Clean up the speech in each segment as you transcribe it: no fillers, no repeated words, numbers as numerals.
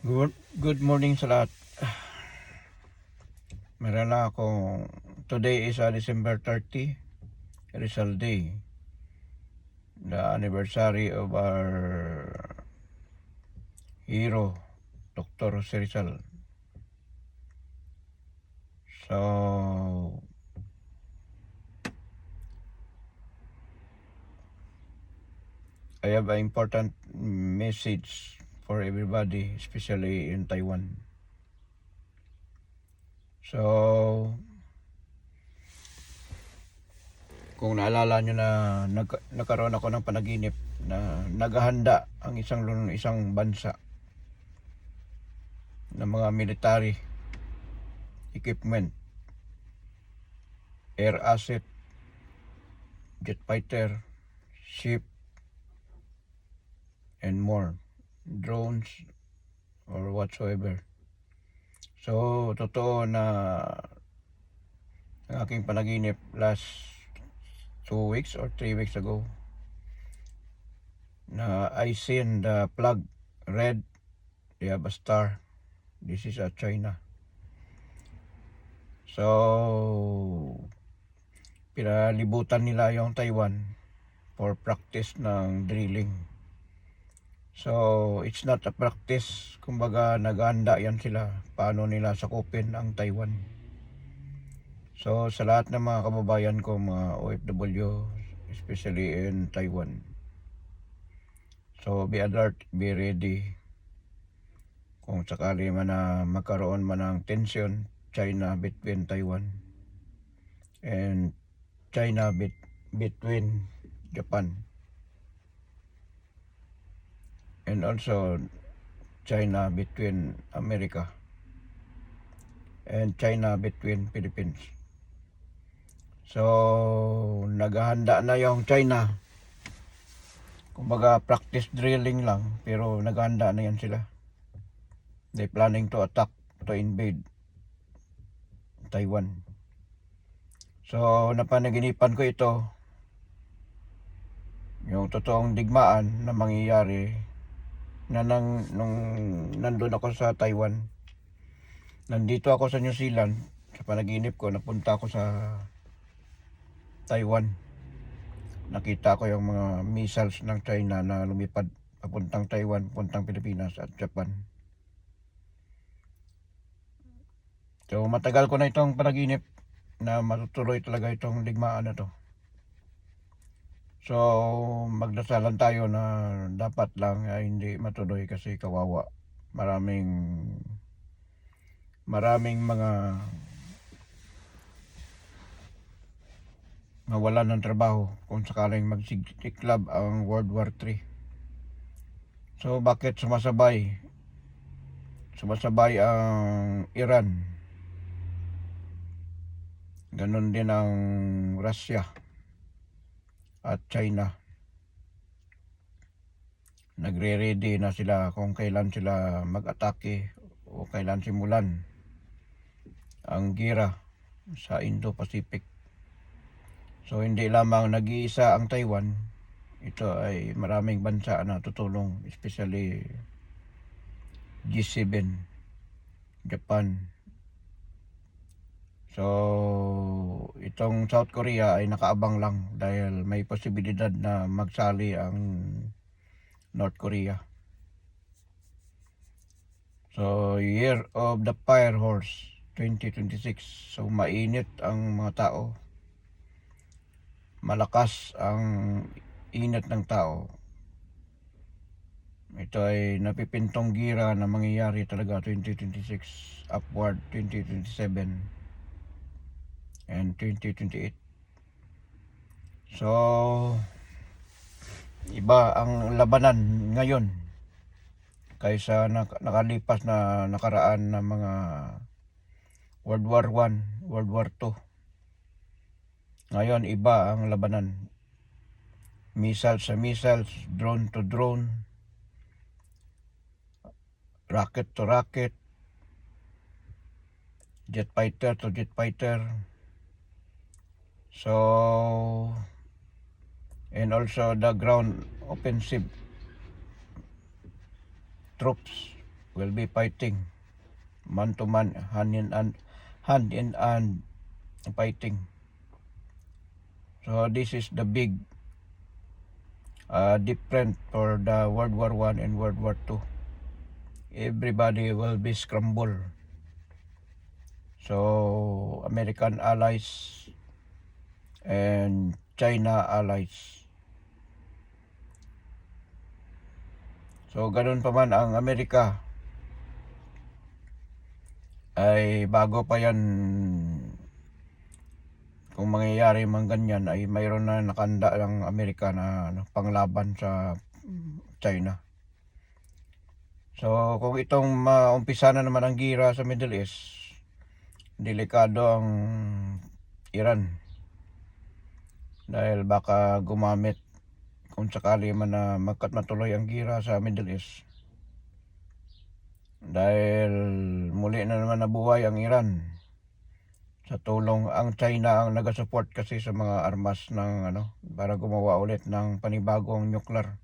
Good morning sa lahat. Meron lang akong, today is December 30, Rizal Day. The anniversary of our hero, Dr. Jose Rizal. So, I have an important message for everybody, especially in Taiwan. So, kung naalala nyo na nagkaroon ako ng panaginip na naghahanda ang isang bansa ng mga military equipment, air asset, jet fighter, ship, and more, drones or whatsoever. So, totoo na ang aking panaginip last 2 weeks or 3 weeks ago na I seen the flag red, they have a star. This is China. So, pinalibutan nila yung Taiwan for practice ng drilling. So, it's not a practice. Kumbaga, naghahanda yan sila. Paano nila sakupin ang Taiwan. So, sa lahat ng mga kababayan ko, mga OFW, especially in Taiwan. So, be alert, be ready. Kung sakali man na magkaroon man ng tension, China between Taiwan and China between Japan. And also, China between America. And China between Philippines. So, naghahanda na yung China. Kumbaga, practice drilling lang, pero naghahanda na yan sila. They planning to attack, to invade Taiwan. So, napanaginipan ko ito, yung totoong digmaan na mangyayari na nung nandun ako sa Taiwan. Nandito ako sa New Zealand, sa panaginip ko, napunta ako sa Taiwan. Nakita ko yung mga missiles ng China na lumipad papuntang Taiwan, papuntang Pilipinas at Japan. So matagal ko na itong panaginip na matutuloy talaga itong digmaan na to. So magdasalan tayo na dapat lang ay hindi matuloy kasi kawawa. Maraming mga mawalan ng trabaho kung sakaling magsiklab ang World War III. So bakit sumasabay ang Iran? Ganon din ang Russia at China. Nagre-ready na sila kung kailan sila mag-atake o kailan simulan ang giyera sa Indo-Pacific. So hindi lamang nag-iisa ang Taiwan, ito ay maraming bansa na tutulong, especially G7, Japan. So itong South Korea ay nakaabang lang dahil may posibilidad na magsali ang North Korea. So Year of the Fire Horse 2026. So mainit ang mga tao. Malakas ang init ng tao. Ito ay napipintong gira na mangyayari talaga 2026, upward 2027 and 2028. So iba ang labanan ngayon kaysa nakalipas na nakaraan na mga World War I, World War II. Ngayon iba ang labanan. Missiles sa missiles, drone to drone, rocket to rocket, jet fighter to jet fighter. So, and also the ground offensive troops will be fighting man to man, hand in hand fighting. So this is the big different for the World War I and World War II. Everybody will be scrambled. So American allies and China allies. So ganun pa man ang Amerika, ay bago pa yan, kung mangyayari man ganyan, ay mayroon na nakanda ng Amerika na panglaban sa China. So kung itong maumpisa na naman ang gira sa Middle East, delikado ang Iran. Dahil baka gumamit kung sakali man na matuloy ang gira sa Middle East. Dahil muli na naman nabuhay ang Iran sa tulong ang China ang nagasupport kasi sa mga armas ng para gumawa ulit ng panibagong nuclear.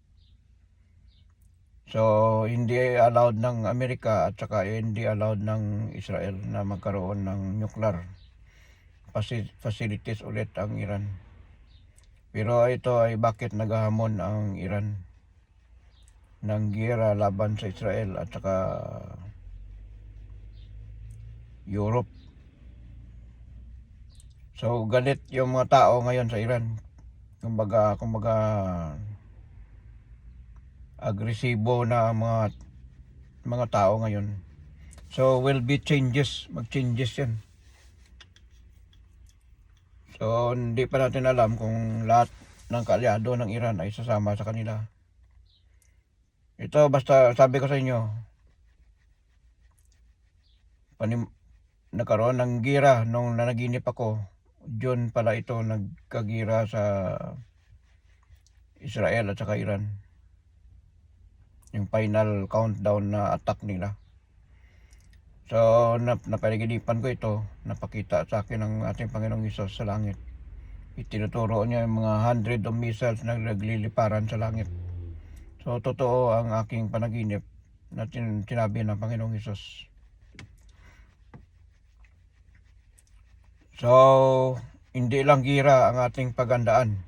So hindi allowed ng Amerika at saka hindi allowed ng Israel na magkaroon ng nuclear facilities ulit ang Iran. Pero ito ay bakit naghahamon ang Iran ng giyera laban sa Israel at saka Europe. So galit yung mga tao ngayon sa Iran. Kumbaga agresibo na ang mga tao ngayon. So will be changes, mag-changes yan. So hindi pa natin alam kung lahat ng kaalyado ng Iran ay sasama sa kanila. Ito basta sabi ko sa inyo, nagkaroon ng gira nung nanaginip ako. June pala ito nagkagira sa Israel at saka Iran. Yung final countdown na attack nila. So napanaginipan ko ito, napakita sa akin ng ating Panginoong Hesus sa langit. Itinuturo niya yung mga hundred of missiles na nagliliparan sa langit. So totoo ang aking panaginip na sinabi ng Panginoong Hesus. So hindi lang gira ang ating pagandaan.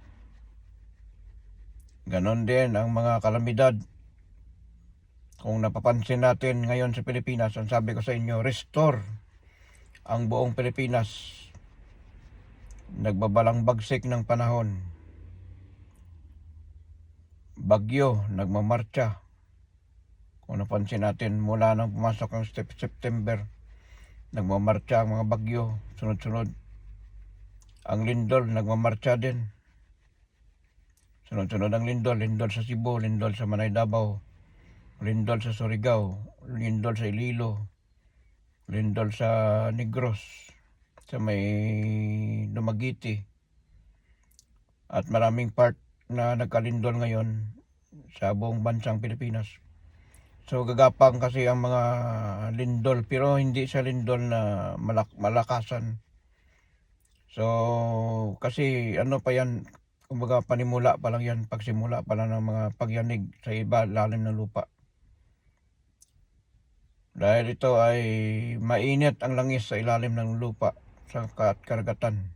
Ganon din ang mga kalamidad. Kung napapansin natin ngayon sa Pilipinas, ang sabi ko sa inyo, restore ang buong Pilipinas. Nagbabalang bagsik ng panahon. Bagyo, nagmamarcha. Kung napansin natin, mula nang pumasok ang September, nagmamarcha ang mga bagyo, sunod-sunod. Ang lindol, nagmamarcha din. Sunod-sunod ang lindol sa Cebu, lindol sa Manay Davao, lindol sa Surigao, lindol sa Iloilo, lindol sa Negros, sa may Dumaguete, at maraming part na nagkalindol ngayon sa buong bansang Pilipinas. So gagapang kasi ang mga lindol, pero hindi sa lindol na malakasan. So kasi pa yan, kumbaga panimula pa lang yan, pagsimula pa lang ng mga pagyanig sa lalim ng lupa. Dahil ito ay mainit ang langis sa ilalim ng lupa sa karagatan.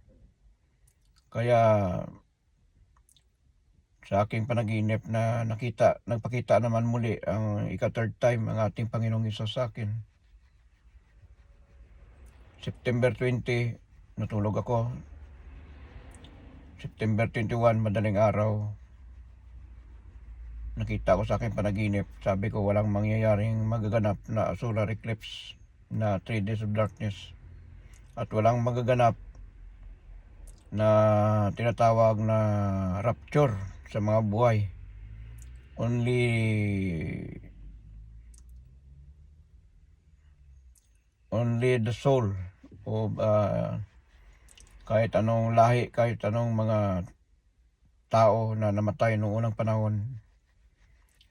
Kaya sa aking panaginip na nagpakita naman muli ang ika-third time ang ating Panginoong Hesus sa akin. September 20, natulog ako. September 21, madaling araw, nakita ko sa aking panaginip. Sabi ko walang mangyayaring magaganap na solar eclipse na 3 days of darkness. At walang magaganap na tinatawag na rapture sa mga buhay. Only the soul of kahit anong lahi, kahit anong mga tao na namatay noong unang panahon.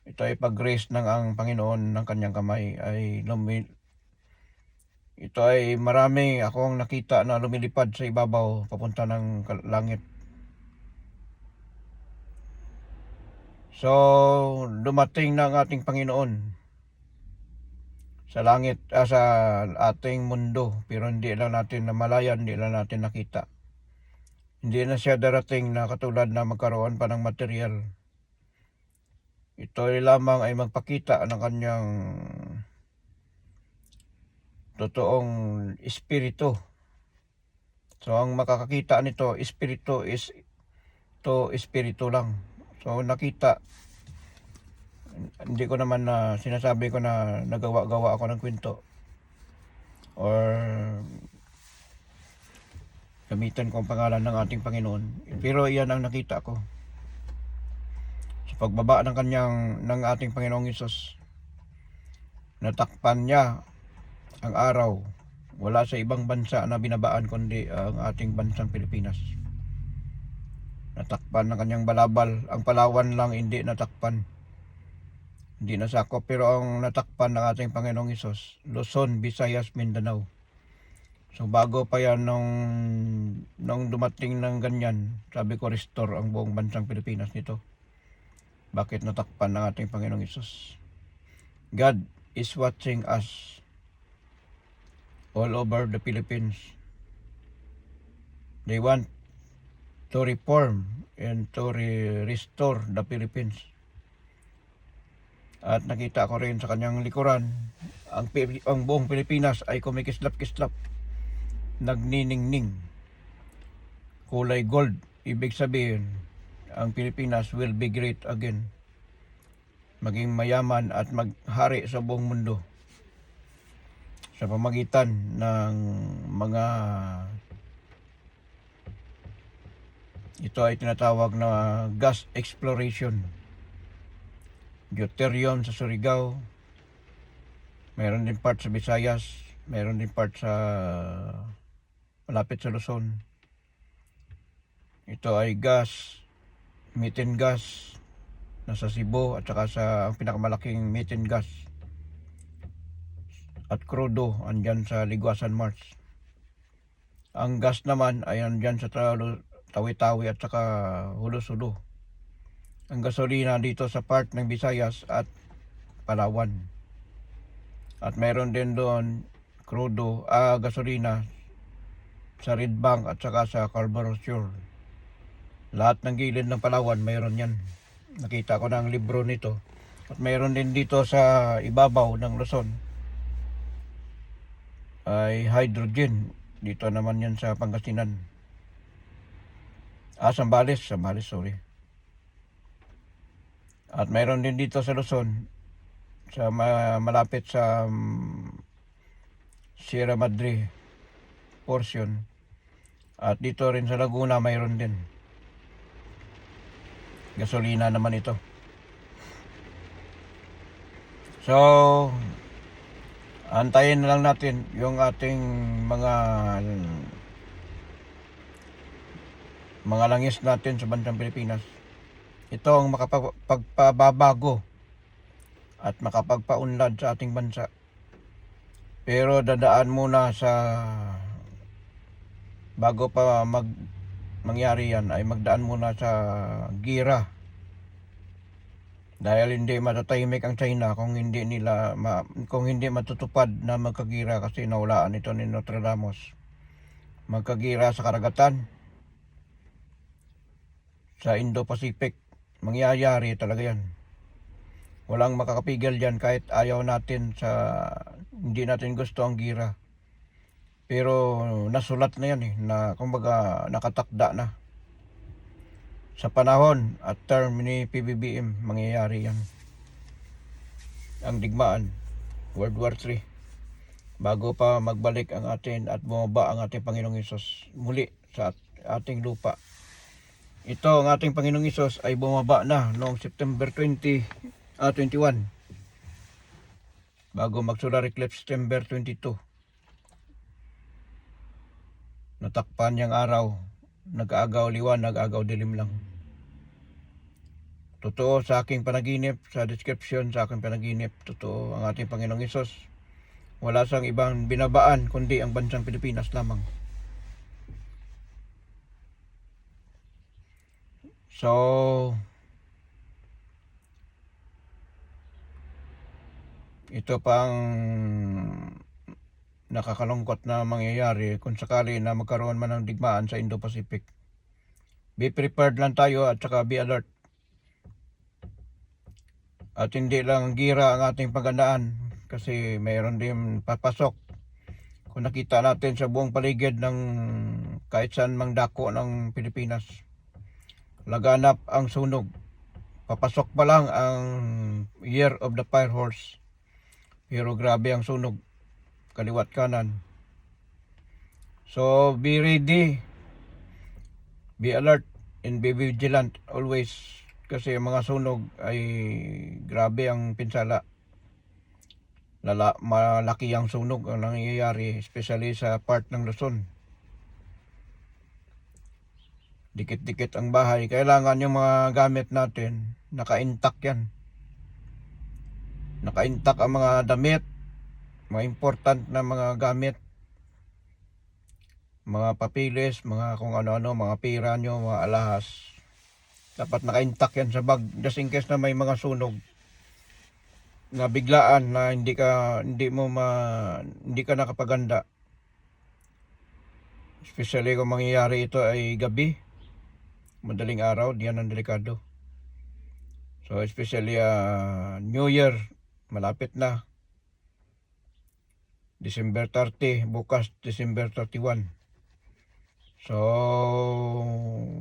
Ito ay pag-grace ng ang Panginoon ng kanyang kamay ay ito ay marami akong nakita na lumilipad sa ibabaw papunta ng langit. So dumating na ang ating Panginoon. sa langit, sa ating mundo, pero hindi lang natin namalayan, hindi lang natin nakita. Hindi na siya darating na katulad na magkaroon pa ng material. Ito lamang ay magpakita ng kanyang totoong espiritu. So ang makakakita nito, espiritu is to espiritu lang. So nakita, hindi ko naman na sinasabi ko na nagawa-gawa ako ng kwento or gamitan ko ang pangalan ng ating Panginoon. Pero iyan ang nakita ko. Sa pagbaba ng ating Panginoong Hesus, natakpan niya ang araw. Wala sa ibang bansa na binabaan kundi ang ating bansang Pilipinas. Natakpan ng kanyang balabal. Ang Palawan lang hindi natakpan. Hindi nasakop, pero ang natakpan ng ating Panginoong Hesus, Luzon, Visayas, Mindanao. So bago pa yan nung dumating ng ganyan, sabi ko restore ang buong bansang Pilipinas nito. Bakit natakpan ng ating Panginoong Hesus? God is watching us all over the Philippines. They want to reform and to restore the Philippines. At nakita ko rin sa kanyang likuran, ang buong Pilipinas ay kumikislap-kislap, nagniningning, kulay gold. Ibig sabihin, ang Pilipinas will be great again, maging mayaman at maghari sa buong mundo sa pamagitan ng mga ito ay tinatawag na gas exploration. Deuterium sa Surigao, mayroon din part sa Visayas, mayroon din part sa malapit sa Luzon. Ito ay gas, methane gas, nasa Cebu at saka sa ang pinakamalaking methane gas at crudo andyan sa Liguasan Mars. Ang gas naman ay andyan sa Tawi-Tawi at saka Hulo-Sulo. Ang gasolina dito sa part ng Visayas at Palawan. At meron din doon crudo, gasolina sa Red Bank at saka sa Scarborough Shoal. Lahat ng gilid ng Palawan mayroon yan. Nakita ko na ang libro nito. At mayroon din dito sa ibabaw ng Luzon ay hydrogen. Dito naman yan sa Pangasinan. Sambales, sorry. At mayroon din dito sa Luzon, sa malapit sa Sierra Madre portion. At dito rin sa Laguna mayroon din. Gasolina naman ito. So, antayin na lang natin yung ating mga langis natin sa bansang Pilipinas. Ito ang makapagpababago at makapagpaunlad sa ating bansa. Pero dadaan muna sa bago pa mangyari yan ay magdaan muna sa gira. Dahil hindi matatahimik ang China kung hindi matutupad na magkagira, kasi naulaan ito ni Nostradamus. Magkagira sa karagatan, sa Indo-Pacific, mangyayari talaga yan. Walang makakapigil yan kahit ayaw natin, hindi natin gusto ang gira. Pero nasulat na yan na kumbaga nakatakda na. Sa panahon at term ni PBBM, mangyayari yan. Ang digmaan, World War III. Bago pa magbalik ang atin at bumaba ang ating Panginoong Hesus muli sa ating lupa. Ito, ang ating Panginoong Hesus ay bumaba na noong September 21. Bago mag-solar eclipse September 22. Natakpan niyang araw. Nag-aagaw liwanag, nag-aagaw dilim lang. Totoo sa aking panaginip, sa description sa aking panaginip, totoo ang ating Panginoong Hesus. Wala sang ibang binabaan kundi ang bansang Pilipinas lamang. So, ito pang nakakalungkot na mangyayari kung sakali na magkaroon man ng digmaan sa Indo-Pacific. Be prepared lang tayo at saka be alert. At hindi lang gira ang ating pagandaan kasi mayroon din papasok. Kung nakita natin sa buong paligid ng kahit saan mang dako ng Pilipinas, laganap ang sunog. Papasok pa lang ang Year of the Fire Horse. Pero grabe ang sunog, kaliwat kanan. So be ready, be alert, and be vigilant always. Kasi ang mga sunog ay grabe ang pinsala. Malaki ang sunog ang nangyayari, especially sa part ng Luzon. Dikit-dikit ang bahay. Kailangan yung mga gamit natin, naka-intact yan. Naka-intact ang mga damit, mga important na mga gamit, mga papilis, mga kung ano-ano, mga pira nyo, mga alahas. Dapat naka-intact yan sa bag, just in case na may mga sunog na biglaan na hindi ka nakapaganda. Especially kung mangyayari ito ay gabi, madaling araw, diyan ang delikado. So especially New Year, malapit na. December 30, bukas December 31. So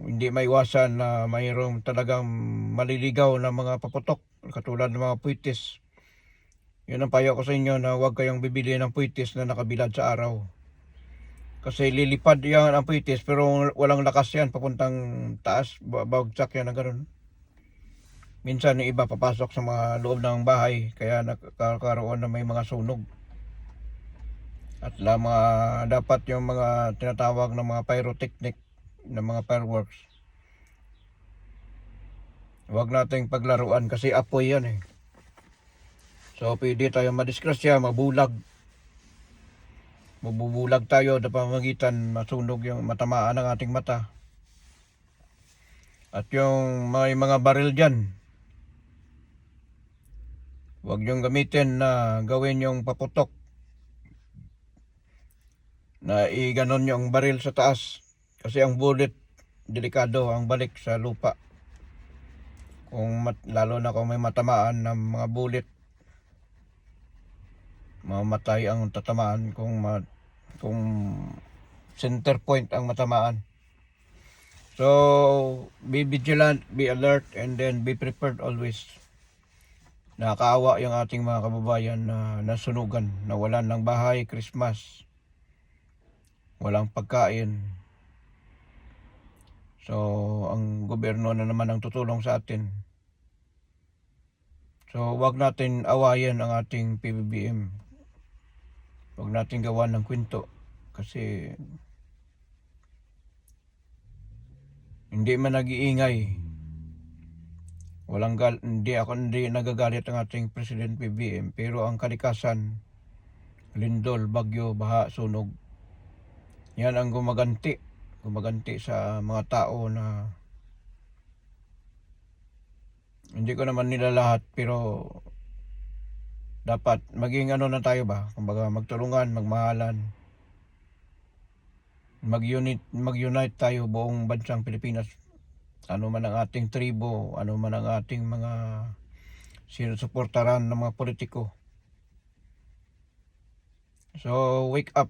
hindi maiwasan na mayroong talagang maliligaw na mga paputok katulad ng mga puwitis. Yun ang payo ko sa inyo na huwag kayong bibili ng puwitis na nakabilad sa araw. Kasi lilipad yan ang puwitis pero walang lakas yan papuntang taas, bagsak yan na gano'n. Minsan yung iba papasok sa mga loob ng bahay kaya nakakaroon na may mga sunog. At dapat yung mga tinatawag ng mga pyrotechnic, ng mga fireworks, huwag nating paglaruan kasi apoy yan eh. So pwede tayo madisgrasya, mabulag tayo na pamamagitan masunog yung matamaan ng ating mata. At yung may mga baril dyan, huwag yung gamitin na gawin yung paputok na iganon yung baril sa taas kasi ang bullet delikado ang balik sa lupa. Lalo na kung may matamaan ng mga bullet, mamatay ang tatamaan kung center point ang matamaan. So be vigilant, be alert, and then be prepared always. Nakakaawa yung ating mga kababayan na nasunugan, nawalan ng bahay, Christmas, walang pagkain. So ang gobyerno na naman ang tutulong sa atin. So wag natin awayin ang ating PBBM. Wag natin gawan ng kwento kasi hindi man nag-iingay. Hindi nagagalit ang ating President PBBM, pero ang kalikasan, lindol, bagyo, baha, sunog, yan ang gumaganti sa mga tao na hindi ko naman nila lahat, pero dapat maging na tayo ba? Kumbaga magtulungan, magmahalan, mag-unite tayo buong bansang Pilipinas. Ano man ang ating tribo, ano man ang ating mga sinusuportaran ng mga politiko. So wake up.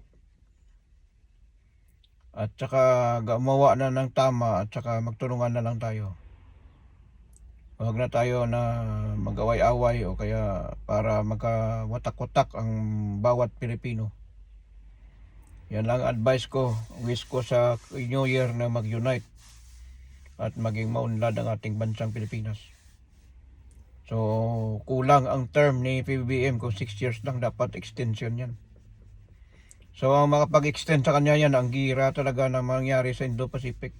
At saka gumawa na ng tama at saka magtulungan na lang tayo. Huwag na tayo na mag-away-away o kaya para magkawatak-watak ang bawat Pilipino. Yan lang advice ko, wish ko sa New Year na mag-unite at maging maunlad ang ating bansang Pilipinas. So kulang ang term ni PBBM kung 6 years lang, dapat extension yan. So ang makapag-extend sa kanya yan, ang gira talaga na mangyari sa Indo-Pacific.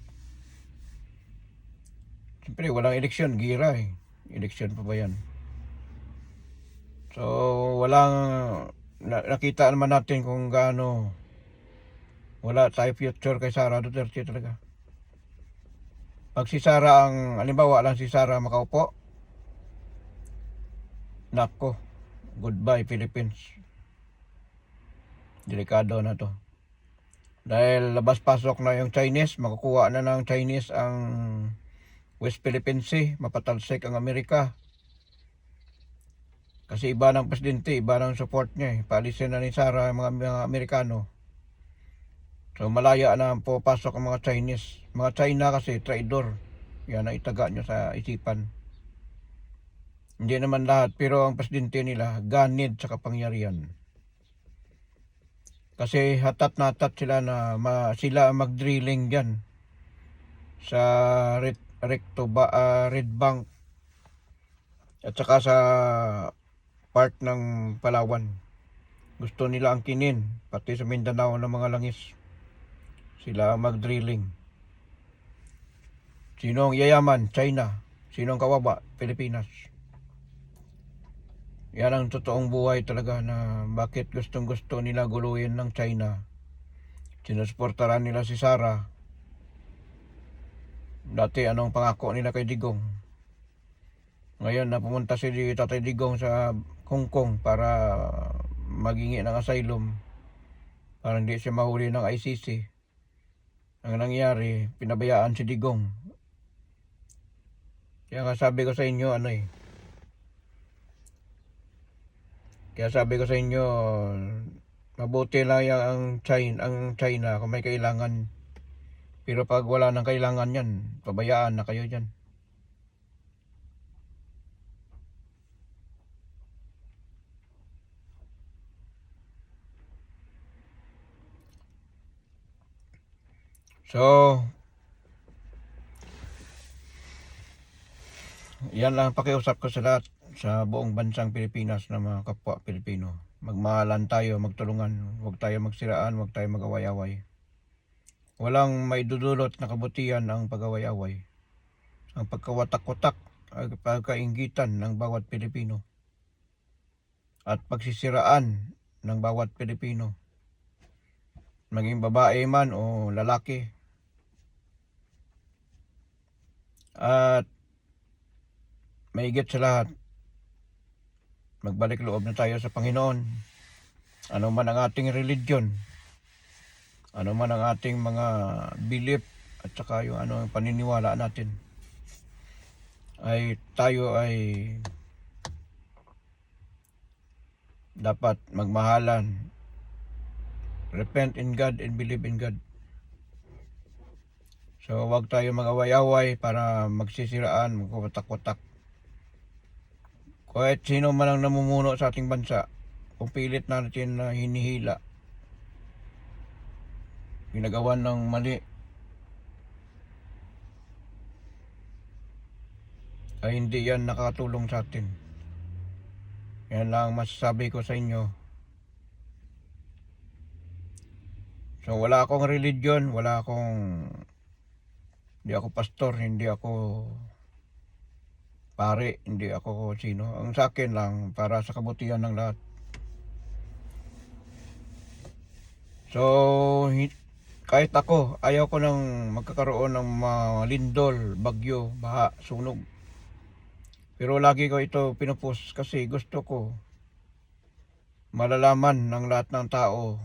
Siyempre walang eleksyon, gira eh. Eleksyon pa ba yan? So nakita naman natin kung gaano wala tayo future kay Sara Duterte talaga. Pag si Sara halimbawa lang si Sara makaupo, nako, goodbye Philippines. Delikado na to. Dahil labas-pasok na yung Chinese, makukuha na ng Chinese ang West Philippine Sea, mapatalsik ang Amerika. Kasi iba ng presidente, iba ng support niya eh. Paalisin na ni Sara ang mga Amerikano. So malaya na papasok ang mga Chinese. Mga China kasi traidor. Yan ang itaga nyo sa isipan. Hindi naman lahat, pero ang presidente nila ganid sa kapangyarihan. Kasi hatat na hatat sila na sila mag-drilling dyan sa Red Bank at saka sa part ng Palawan. Gusto nila ang kinin, pati sa Mindanao ng mga langis. Sila mag-drilling. Sinong yayaman? China. Sinong kawawa? Pilipinas. Yan ang totoong buhay talaga na bakit gustong-gusto nila guluhin ng China. Sinusuportaran nila si Sara. Dati anong pangako nila kay Digong? Ngayon na pumunta si Tatay Digong sa Hong Kong para magingi ng asylum. Para hindi siya mahuli ng ICC. Ang nangyari, pinabayaan si Digong. Kaya nga sabi ko sa inyo, Kaya sabi ko sa inyo, mabuti lang ang China kung may kailangan. Pero pag wala nang kailangan yan, pabayaan na kayo dyan. So, yan lang pakiusap ko sa lahat sa buong bansang Pilipinas na mga kapwa Pilipino. Magmahalan tayo, magtulungan, huwag tayo magsiraan, huwag tayo mag-away-away. Walang maidudulot na kabutihan ang pag-away-away. Ang pagkawatak-watak ay pagkainggitan ng bawat Pilipino. At pagsisiraan ng bawat Pilipino. Maging babae man o lalaki. At mahigit sa lahat, magbalik loob na tayo sa Panginoon. Ano man ang ating religion, ano man ang ating mga belief, at saka yung ano ang paniniwala natin, ay tayo ay dapat magmahalan. Repent in God and believe in God. So huwag tayo mag-away-away para magsisiraan, magwatak-watak. Kahit sino man ang namumuno sa ating bansa, kung pilit natin na hinihila, ginagawan ng mali, ay hindi yan nakatulong sa atin. Yan lang masasabi ko sa inyo. So wala akong religion, hindi ako pastor, hindi ako pare, hindi ako sino. Ang sa akin lang, para sa kabutihan ng lahat. So, kahit ako, ayaw ko nang magkakaroon ng mga lindol, bagyo, baha, sunog. Pero lagi ko ito pinupost kasi gusto ko malalaman ng lahat ng tao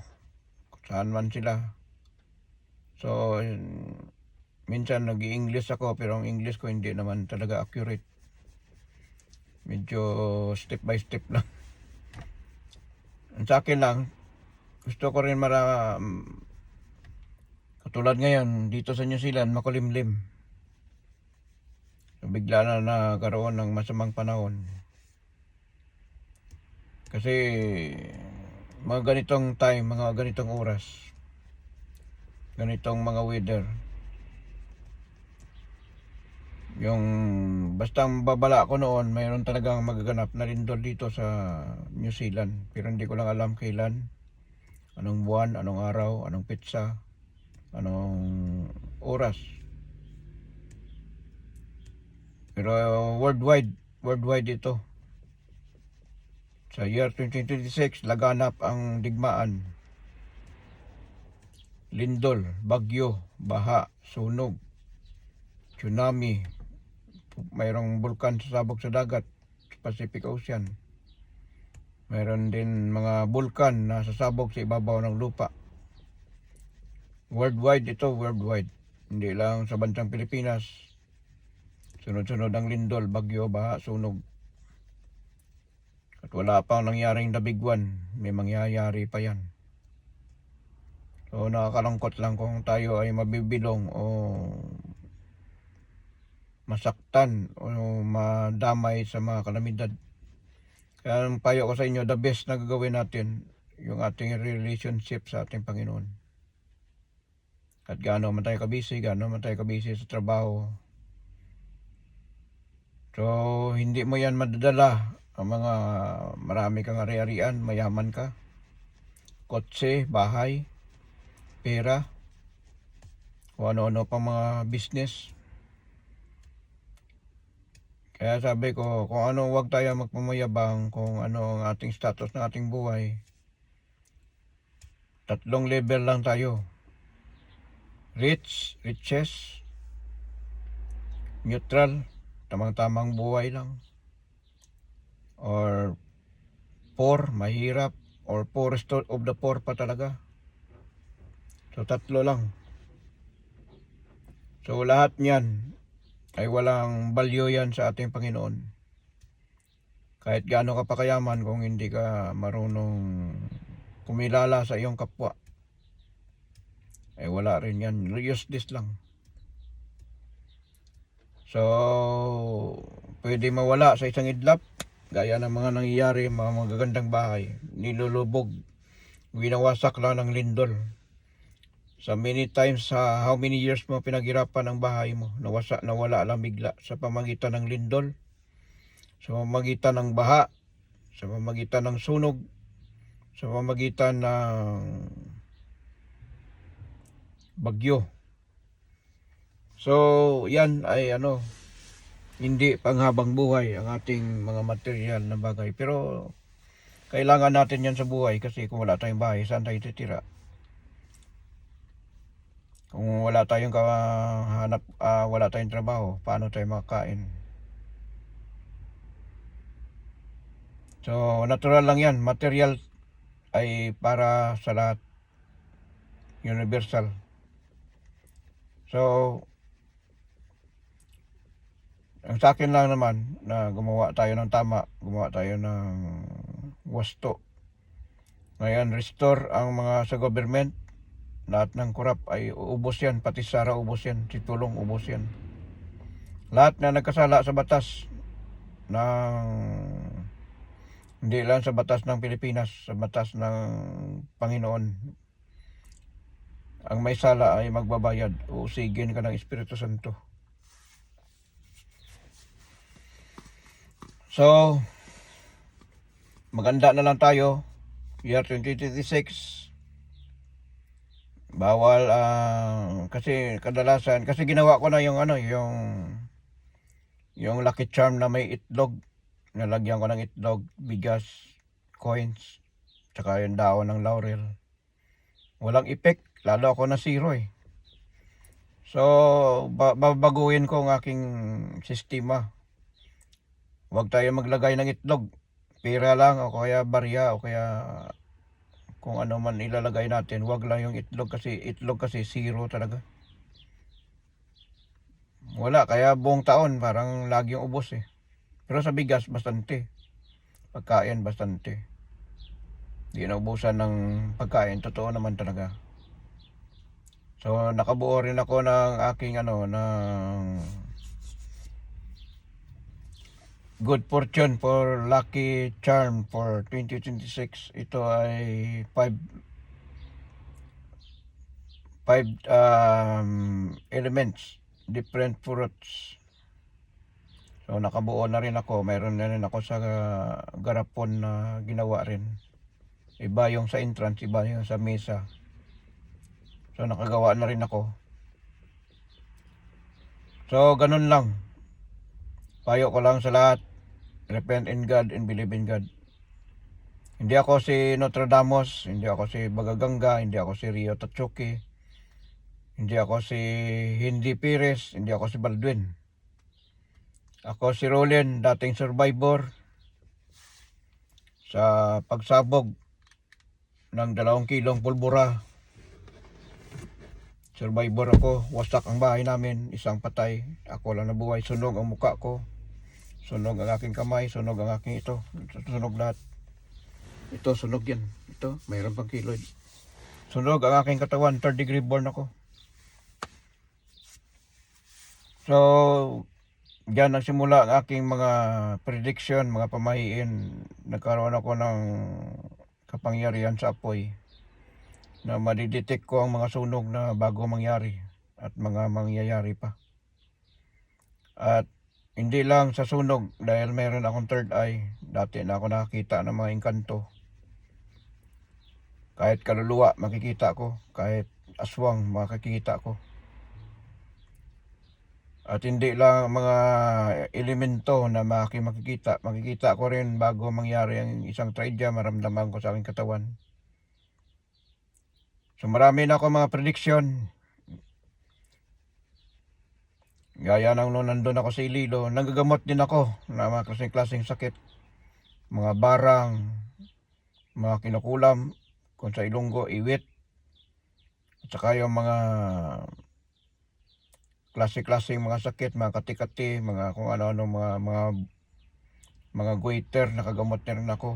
kung saan man sila. So, minsan nag-i-English ako pero ang English ko hindi naman talaga accurate. Medyo step by step lang. Sa akin lang, gusto ko rin katulad ngayon, dito sa New Zealand, makulimlim. So, bigla na nagkaroon ng masamang panahon. Kasi, mga ganitong time, mga ganitong oras, ganitong mga weather, yung basta ang babala ko noon, mayroon talagang magaganap na lindol dito sa New Zealand. Pero hindi ko lang alam kailan, anong buwan, anong araw, anong petsa, anong oras. Pero worldwide ito. Sa year 2026, laganap ang digmaan. Lindol, bagyo, baha, sunog, tsunami, mayroong bulkan sasabog sa dagat, sa Pacific Ocean. Meron din mga bulkan na sasabog sa ibabaw ng lupa. Worldwide ito, worldwide. Hindi lang sa bansang Pilipinas. Sunod-sunod ang lindol, bagyo, baha, sunog. At wala pang nangyaring the big one. May mangyayari pa yan. So nakakalungkot lang kung tayo ay mabibilong o masaktan o madamay sa mga kalamidad. Kaya ang payo ko sa inyo, the best na gagawin natin, yung ating relationship sa ating Panginoon. At gaano man tayo kabisi sa trabaho. So, hindi mo yan madadala ang mga marami kang ari-arian, mayaman ka, kotse, bahay, pera, o ano-ano pang mga business. Kaya sabi ko, kung ano, huwag tayo magpamayabang kung ano ang ating status ng ating buhay. 3 level lang tayo. Riches, neutral, tamang-tamang buhay lang. Or poor, mahirap, or poorest of the poor pa talaga. So 3 lang. So lahat niyan ay walang value yan sa ating Panginoon. Kahit gaano ka pa kayaman kung hindi ka marunong kumilala sa iyong kapwa, ay wala rin yan. Useless lang. So, pwede mawala sa isang idlap, gaya ng mga nangyayari, mga magagandang bahay, nilulubog, winawasak lang ng lindol. Sa many times, how many years mo pinaghirapan ang bahay mo, nawala lang bigla sa pamagitan ng lindol, sa pamagitan ng baha, sa pamagitan ng sunog, sa pamagitan ng bagyo. So, yan ay hindi panghabang buhay ang ating mga material na bagay. Pero, kailangan natin yan sa buhay kasi kung wala tayong bahay, saan tayo titira? Kung wala tayong wala tayong trabaho, paano tayo makakain? So, natural lang yan. Material ay para sa lahat. Universal. So, ang sa akin lang naman na gumawa tayo ng tama, gumawa tayo ng wasto. Ngayon, restore ang mga sa government. Lahat ng korap ay ubos yan, pati Sara ubos yan, si Tulong ubos yan. Lahat na nagkasala sa batas ng hindi lang sa batas ng Pilipinas, sa batas ng Panginoon. Ang may sala ay magbabayad, usigin ka ng Espiritu Santo. So, maganda na lang tayo. Year 2026. Bawal kasi kadalasan kasi ginawa ko na yung Lucky Charm na may itlog. Nalagyan ko ng itlog, bigas, coins, tsaka yung daon ng laurel. Walang effect, lalo ako na zero eh. So, babaguhin ko ang aking sistema. Huwag tayo maglagay ng itlog. Pera lang o kaya barya o kaya kung ano man ilalagay natin. Huwag lang yung itlog kasi zero talaga. Wala, kaya buong taon parang lagi yung ubos eh. Pero sa bigas, bastante. Pagkain, bastante. Di naubusan ng pagkain, totoo naman talaga. So, nakabuo rin ako ng aking ng good fortune for Lucky Charm for 2026. Ito ay 5 elements, different fruits. So nakabuo na rin ako, mayroon na rin ako sa garapon na ginawa rin. Iba yung sa entrance, iba yung sa mesa. So nakagawa na rin ako. So ganun lang. Payo ko lang sa lahat, repent in God and believe in God. Hindi ako si Nostradamus, hindi ako si Bagaganga, hindi ako si Rio Tatsuki, hindi ako si Hindi Pires, hindi ako si Baldwin. Ako si Roland, dating survivor. sa pagsabog ng 2 kilong pulbura. Survivor ako, wasak ang bahay namin, isang patay, ako lang nabuhay, sunog ang muka ko, sunog ang aking kamay, sunog ang aking ito, sunog lahat. Ito, sunog yan, ito, mayroon pang keloid. Sunog ang aking katawan, 3rd degree burn ako. So, diyan nagsimula ang aking mga prediction, mga pamahiin. Nagkaroon ako ng kapangyarihan sa apoy na madidetect ko ang mga sunog na bago mangyari at mga mangyayari pa. At hindi lang sa sunog, dahil meron akong third eye, dati na ako nakakita ng mga engkanto. Kahit kaluluwa makikita ko, kahit aswang makikita ko. At hindi lang mga elemento na makikita ko rin bago mangyari ang isang tragedya, maramdaman ko sa aking katawan. So marami na ako mga prediction. Gaya nang nung nandun ako sa Iloilo, nagagamot din ako na mga klaseng sakit. Mga barang, mga kinukulam, kung sa Ilonggo, iwit. At saka yung mga klase-klaseng mga sakit, mga kati-kati, mga kung ano-ano, mga goiter, nakagamot na rin ako.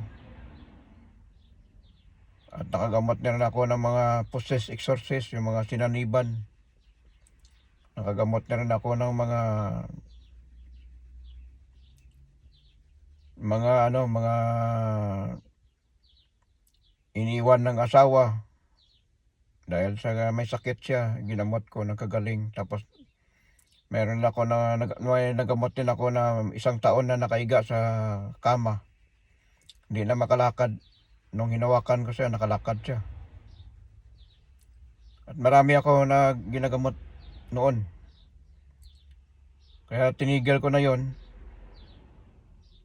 At nakagamot na rin ako ng mga possess exorcist, yung mga sinaniban. Nakagamot na rin ako ng mga iniwan ng asawa. Dahil sa may sakit siya, ginamot ko, nagkagaling. Tapos meron ako nagamot din ako na 1 taon na nakaiga sa kama. Hindi na makalakad. Nung hinawakan ko siya, nakalakad siya. At marami ako na ginagamot noon. Kaya tinigil ko na yon.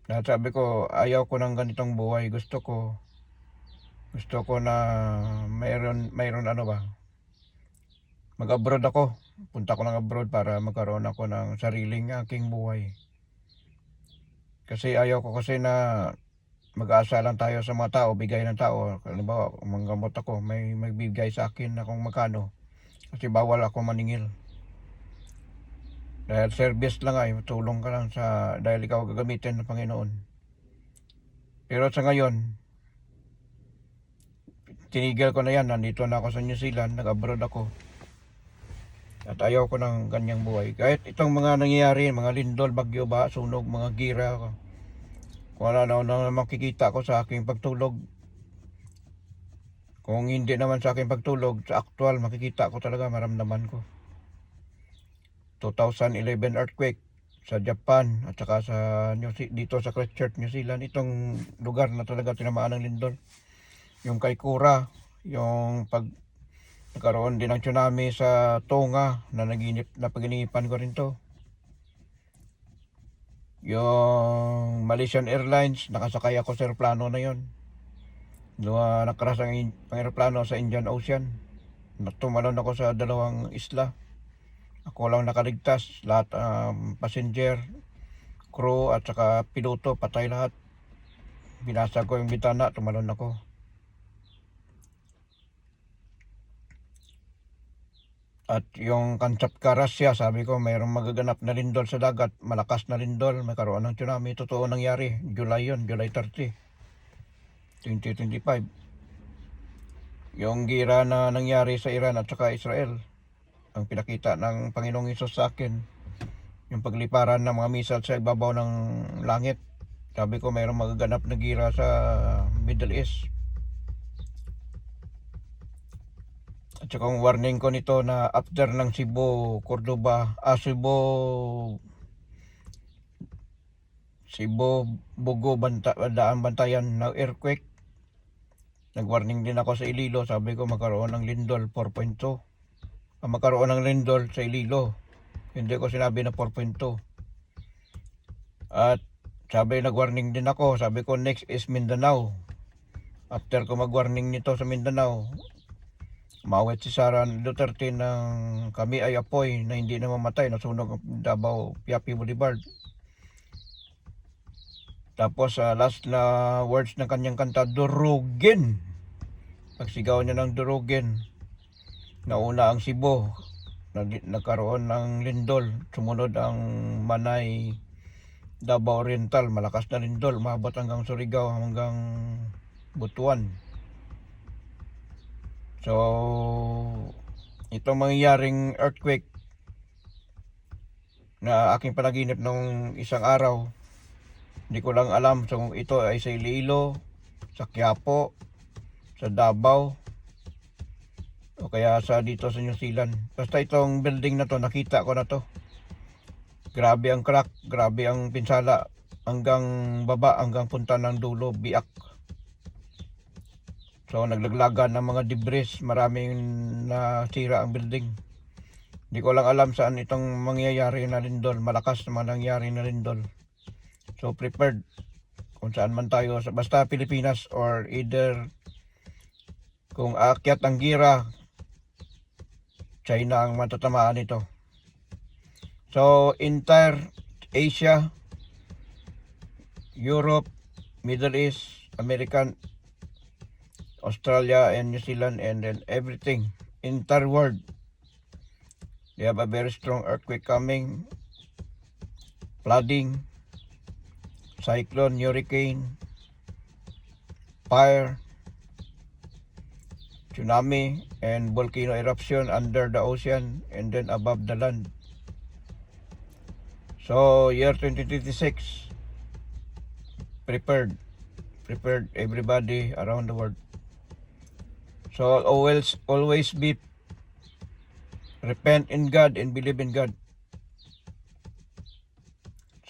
Dahil sabi ko, ayaw ko ng ganitong buhay. Gusto ko na mayroon ano ba, mag-abroad ako. Punta ko ng abroad para magkaroon ako ng sariling aking buhay. Kasi ayaw ko kasi na mag-aasa lang tayo sa mga tao, bigay ng tao. Halimbawa, kung manggamot ako, may magbibigay sa akin na kung magkano. Kasi bawal ako maningil. Dahil service lang ay, tulong ka lang dahil ikaw gagamitin ng Panginoon. Pero sa ngayon, tinigil ko na yan. Nandito na ako sa New Zealand, nag-abroad ako. At ayaw ko ng ganyang buhay. Kahit itong mga nangyayari, mga lindol, bagyo ba, sunog, mga gira, kung ano na makikita ko sa aking pagtulog. Kung hindi naman sa aking pagtulog, sa actual, makikita ko talaga, maramdaman ko. 2011 earthquake sa Japan at saka dito sa Christchurch, New Zealand. Itong lugar na talaga tinamaan ng lindol. Yung kay Kura, yung nagkaroon din ng tsunami sa Tonga na pag-inipan ko rin to. Yung Malaysian Airlines, nakasakay ako sa aeroplano na yon. Nakaras ang aeroplano sa Indian Ocean. Tumalon ako sa 2 isla. Ako lang nakaligtas, lahat passenger, crew at saka piloto, patay lahat. Binasag ko yung bitana, tumalon ako. At yung Kamchatka, Russia, sabi ko mayroong magaganap na lindol sa dagat, malakas na lindol, may karoon ng tsunami. Totoo nangyari, July 30, 2025. Yung gira na nangyari sa Iran at saka Israel, ang pinakita ng Panginoong Hesus sa akin, yung pagliparan ng mga missile sa ibabaw ng langit. Sabi ko mayroong magaganap na gira sa Middle East. At saka ang warning ko nito na after ng Cebu, Cordoba, Cebu, Bogo, Bantayan na earthquake. Nag-warning din ako sa Iloilo, sabi ko magkaroon ng lindol 4.2. Magkaroon ng lindol sa Iloilo. Hindi ko sinabi na 4.2. At nag-warning din ako, sabi ko next is Mindanao. After ko mag-warning nito sa Mindanao, mawit si Sara Duterte ng kami ay apoy na hindi na mamatay, nasunog ang Davao Piapi Boulevard. Tapos sa last na words ng kanyang kanta, durugin. Pagsigaw niya ng durugin, nauna ang Cebu, nagkaroon ng lindol. Sumunod ang Manay, Davao Oriental, malakas na lindol, umabot hanggang Surigao, hanggang Butuan. So, itong mangyayaring earthquake na aking panaginip nung isang araw, hindi ko lang alam kung ito ay sa Iloilo, sa Quiapo, sa Davao, o kaya sa dito sa New Zealand. Basta itong building na to, nakita ko na to. Grabe ang crack, grabe ang pinsala, hanggang baba, hanggang punta ng dulo, biak. So naglaglagan ng mga debris, maraming nasira ang building. Hindi ko lang alam saan itong mangyayari na lindol, malakas naman nangyari na lindol. So prepared kung saan man tayo, basta Pilipinas or either kung aakyat ang gira, China ang matatamaan nito. So entire Asia, Europe, Middle East, American, Australia and New Zealand, and then everything, entire world, they have a very strong earthquake coming, flooding, cyclone, hurricane, fire, tsunami, and volcano eruption under the ocean and then above the land. So year 2026, prepared everybody around the world. So always be repent in God and believe in God.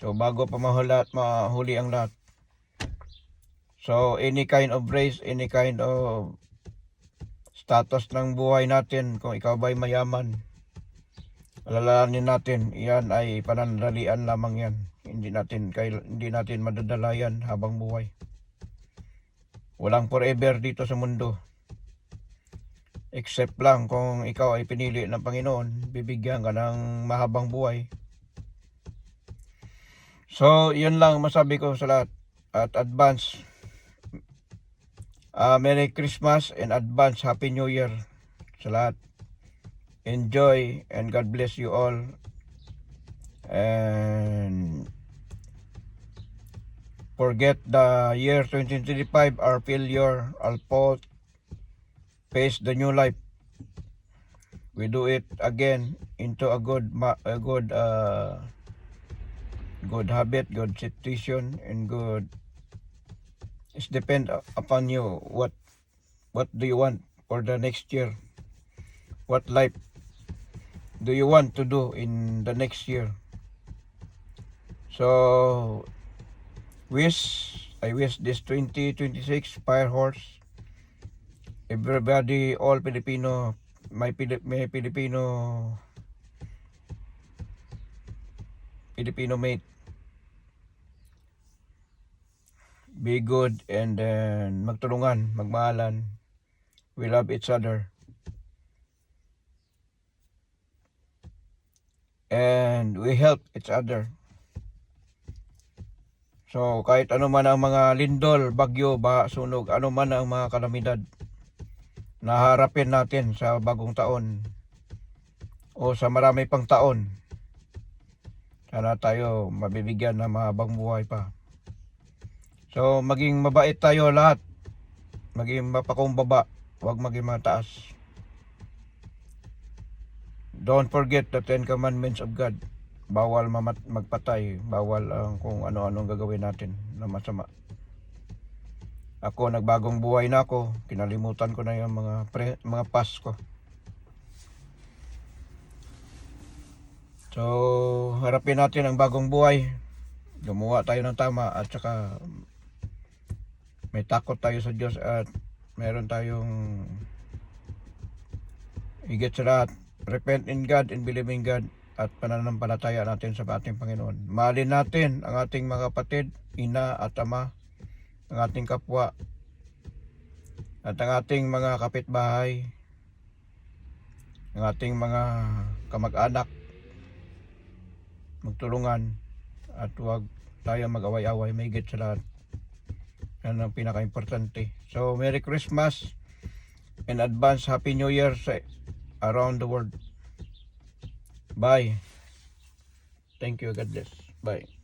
So bago pa mahuli ang lahat. So any kind of race, any kind of status ng buhay natin, kung ikaw ba'y mayaman, alalahanin natin, iyan ay panandalian lamang yan. Hindi natin madadalayan habang buhay. Walang forever dito sa mundo. Except lang kung ikaw ay pinili ng Panginoon, bibigyan ka ng mahabang buhay. So, yun lang masabi ko sa lahat. At advance, Merry Christmas and advance Happy New Year sa lahat. Enjoy and God bless you all. And forget the year 2025, our failure, our fault. Face the new life. We do it again into a good habit, good situation, and good. It depend upon you. What do you want for the next year? What life do you want to do in the next year? So I wish this 2026 Fire Horse, everybody, all Filipino, may Filipino mate, be good and then magtulungan, magmahalan. We love each other. And we help each other. So kahit ano man ang mga lindol, bagyo, baha, sunog, ano man ang mga kalamidad na harapin natin sa bagong taon o sa marami pang taon, sana tayo mabibigyan ng mahabang buhay pa. So maging mabait tayo lahat, maging mapakumbaba, huwag maging mataas. Don't forget the 10 commandments of God. Bawal magpatay, bawal ang kung ano-ano gagawin natin na masama. Ako, nagbagong buhay na ako, kinalimutan ko na yung mga past ko. So harapin natin ang bagong buhay, gumawa tayo ng tama, at saka may takot tayo sa Diyos, at meron tayong higit sa lahat, repent in God and believe in God, at pananampalataya natin sa ating Panginoon. Mahalin natin ang ating mga kapatid, ina at ama, ang ating kapwa, at ang ating mga kapitbahay, ang ating mga kamag-anak. Magtulungan at huwag tayo mag-away-away, may higit sa lahat. Yan ang pinaka-importante. So, Merry Christmas and advance Happy New Year sa around the world. Bye. Thank you. God bless. Bye.